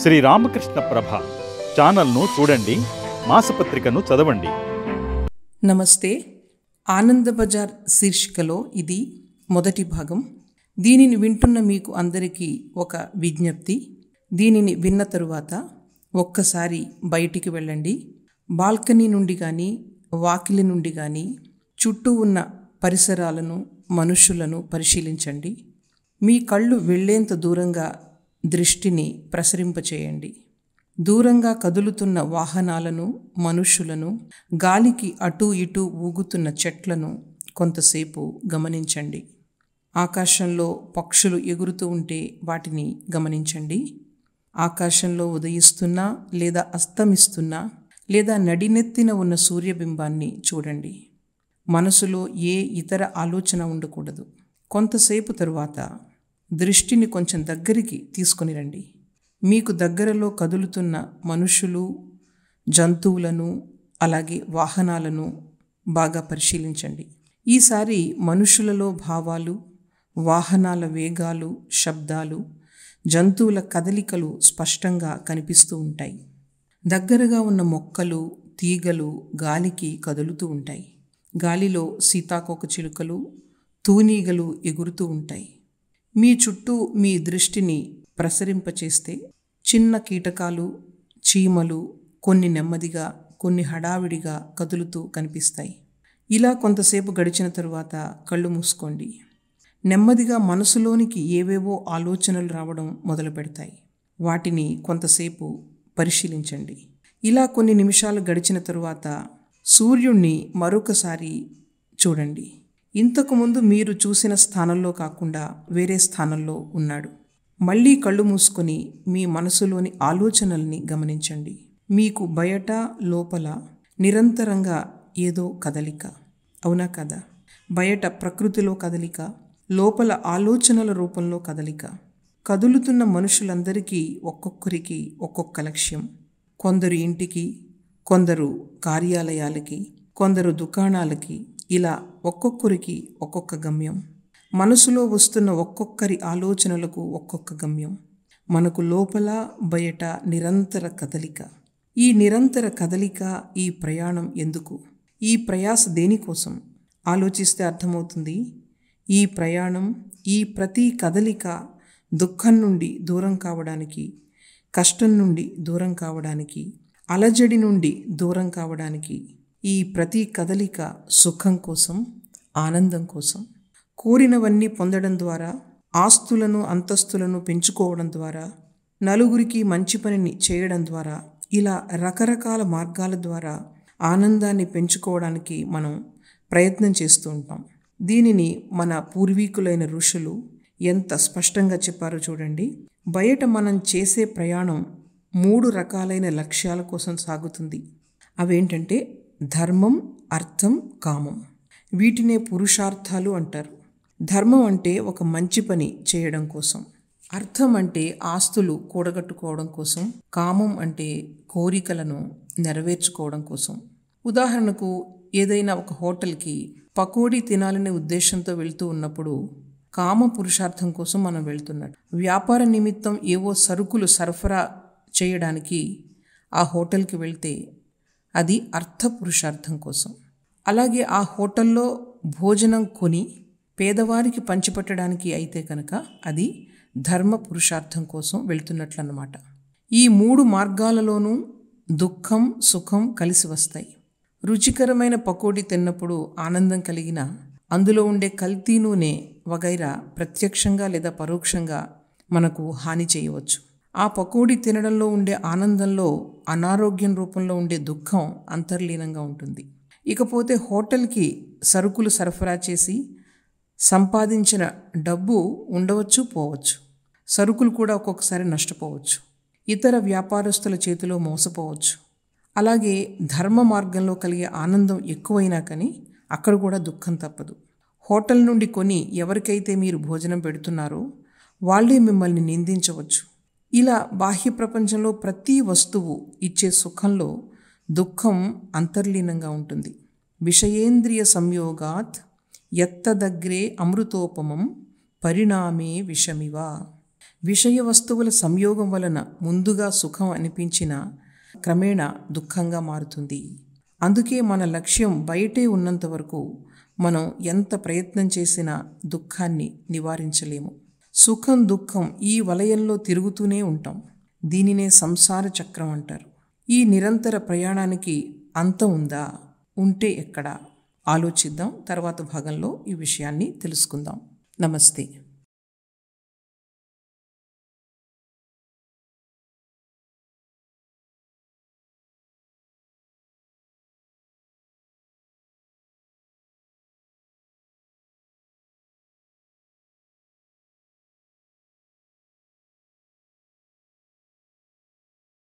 శ్రీ రామకృష్ణ ప్రభ ఛానల్ను చూడండి, మాసపత్రికను చదవండి. నమస్తే. ఆనందబజార్ శీర్షికలో ఇది మొదటి భాగం. దీనిని వింటున్న మీకు అందరికీ ఒక విజ్ఞప్తి. దీనిని విన్న తరువాత ఒక్కసారి బయటికి వెళ్ళండి. బాల్కనీ నుండి కానీ వాకిలి నుండి కానీ చుట్టూ ఉన్న పరిసరాలను, మనుషులను పరిశీలించండి. మీ కళ్ళు వెళ్ళేంత దూరంగా దృష్టిని ప్రసరింపచేయండి. దూరంగా కదులుతున్న వాహనాలను, మనుషులను, గాలికి అటూ ఇటూ ఊగుతున్న చెట్లను కొంతసేపు గమనించండి. ఆకాశంలో పక్షులు ఎగురుతూ ఉంటే వాటిని గమనించండి. ఆకాశంలో ఉదయిస్తున్నా లేదా అస్తమిస్తున్నా లేదా నడినెత్తిన ఉన్న సూర్యబింబాన్ని చూడండి. మనసులో ఏ ఇతర ఆలోచన ఉండకూడదు. కొంతసేపు తరువాత దృష్టిని కొంచెం దగ్గరికి తీసుకొని రండి. మీకు దగ్గరలో కదులుతున్న మనుషులు, జంతువులను, అలాగే వాహనాలను బాగా పరిశీలించండి. ఈసారి మనుషులలో భావాలు, వాహనాల వేగాలు, శబ్దాలు, జంతువుల కదలికలు స్పష్టంగా కనిపిస్తూ ఉంటాయి. దగ్గరగా ఉన్న మొక్కలు, తీగలు గాలికి కదులుతూ ఉంటాయి. గాలిలో సీతాకోకచిలుకలు, తూనీగలు ఎగురుతూ ఉంటాయి. మీ చుట్టూ మీ దృష్టిని ప్రసరింపచేస్తే చిన్న కీటకాలు, చీమలు కొన్ని నెమ్మదిగా, కొన్ని హడావిడిగా కదులుతూ కనిపిస్తాయి. ఇలా కొంతసేపు గడిచిన తరువాత కళ్ళు మూసుకోండి. నెమ్మదిగా మనసులోనికి ఏవేవో ఆలోచనలు రావడం మొదలు పెడతాయి. వాటిని కొంతసేపు పరిశీలించండి. ఇలా కొన్ని నిమిషాలు గడిచిన తరువాత సూర్యుణ్ణి మరొకసారి చూడండి. ఇంతకుముందు మీరు చూసిన స్థానంలో కాకుండా వేరే స్థానంలో ఉన్నాడు. మళ్ళీ కళ్ళు మూసుకొని మీ మనసులోని ఆలోచనల్ని గమనించండి. మీకు బయట, లోపల నిరంతరంగా ఏదో కదలిక, అవునా కదా? బయట ప్రకృతిలో కదలిక, లోపల ఆలోచనల రూపంలో కదలిక. కదులుతున్న మనుషులందరికీ ఒక్కొక్కరికి ఒక్కొక్క లక్ష్యం. కొందరు ఇంటికి, కొందరు కార్యాలయాలకి, కొందరు దుకాణాలకి, ఇలా ఒక్కొక్కరికి ఒక్కొక్క గమ్యం. మనసులో వస్తున్న ఒక్కొక్కరి ఆలోచనలకు ఒక్కొక్క గమ్యం. మనకు లోపల బయట నిరంతర కదలిక. ఈ నిరంతర కదలిక, ఈ ప్రయాణం ఎందుకు? ఈ ప్రయాస దేనికోసం? ఆలోచిస్తే అర్థమవుతుంది. ఈ ప్రయాణం, ఈ ప్రతి కదలిక దుఃఖం నుండి దూరం కావడానికి, కష్టం నుండి దూరం కావడానికి, అలజడి నుండి దూరం కావడానికి. ఈ ప్రతి కదలిక సుఖం కోసం, ఆనందం కోసం. కోరినవన్నీ పొందడం ద్వారా, ఆస్తులను, అంతస్తులను పెంచుకోవడం ద్వారా, నలుగురికి మంచి పనిని చేయడం ద్వారా, ఇలా రకరకాల మార్గాల ద్వారా ఆనందాన్ని పెంచుకోవడానికి మనం ప్రయత్నం చేస్తూ ఉంటాం. దీనిని మన పూర్వీకులైన ఋషులు ఎంత స్పష్టంగా చెప్పారో చూడండి. బయట మనం చేసే ప్రయాణం 3 రకాలైన లక్ష్యాల కోసం సాగుతుంది. అవేంటంటే ధర్మం, అర్థం, కామం. వీటినే పురుషార్థాలు అంటారు. ధర్మం అంటే ఒక మంచి పని చేయడం కోసం. అర్థం అంటే ఆస్తులు కూడగట్టుకోవడం కోసం. కామం అంటే కోరికలను నెరవేర్చుకోవడం కోసం. ఉదాహరణకు ఏదైనా ఒక హోటల్కి పకోడీ తినాలనే ఉద్దేశంతో వెళ్తూ ఉన్నప్పుడు కామ పురుషార్థం కోసం మనం వెళ్తున్నట్టు. వ్యాపార నిమిత్తం ఏవో సరుకులు సరఫరా చేయడానికి ఆ హోటల్కి వెళ్తే అది అర్థ పురుషార్థం కోసం. అలాగే ఆ హోటల్లో భోజనం కొని పేదవారికి పంచిపెట్టడానికి అయితే కనుక అది ధర్మ పురుషార్థం కోసం వెళ్తున్నట్లన్నమాట. ఈ 3 మార్గాలలోనూ దుఃఖం, సుఖం కలిసి వస్తాయి. రుచికరమైన పకోడీ తిన్నప్పుడు ఆనందం కలిగిన అందులో ఉండే కల్తీ నూనె వగైరా ప్రత్యక్షంగా లేదా పరోక్షంగా మనకు హాని చేయవచ్చు. ఆ పకోడీ తినడంలో ఉండే ఆనందంలో అనారోగ్యం రూపంలో ఉండే దుఃఖం అంతర్లీనంగా ఉంటుంది. ఇకపోతే హోటల్కి సరుకులు సరఫరా చేసి సంపాదించిన డబ్బు ఉండవచ్చు, పోవచ్చు. సరుకులు కూడా ఒక్కొక్కసారి నష్టపోవచ్చు. ఇతర వ్యాపారస్తుల చేతిలో మోసపోవచ్చు. అలాగే ధర్మ మార్గంలో కలిగే ఆనందం ఎక్కువైనా కానీ అక్కడ కూడా దుఃఖం తప్పదు. హోటల్ నుండి కొని ఎవరికైతే మీరు భోజనం పెడుతున్నారో వాళ్ళే మిమ్మల్ని నిందించవచ్చు. ఇలా బాహ్య ప్రపంచంలో ప్రతి వస్తువు ఇచ్చే సుఖంలో దుఃఖం అంతర్లీనంగా ఉంటుంది. విషయేంద్రియ సంయోగాత్ ఎత్తదగ్రే అమృతోపమం పరిణామే విషమివ. విషయ వస్తువుల సంయోగం వలన ముందుగా సుఖం అనిపించిన క్రమేణా దుఃఖంగా మారుతుంది. అందుకే మన లక్ష్యం బయటే ఉన్నంత వరకు మనం ఎంత ప్రయత్నం చేసినా దుఃఖాన్ని నివారించలేము. సుఖం దుఃఖం ఈ వలయంలో తిరుగుతూనే ఉంటాం. దీనినే సంసార చక్రం అంటారు. ఈ నిరంతర ప్రయాణానికి అంతం ఉందా? ఉంటే ఎక్కడా? ఆలోచిద్దాం. తర్వాత భాగంలో ఈ విషయాన్ని తెలుసుకుందాం. నమస్తే.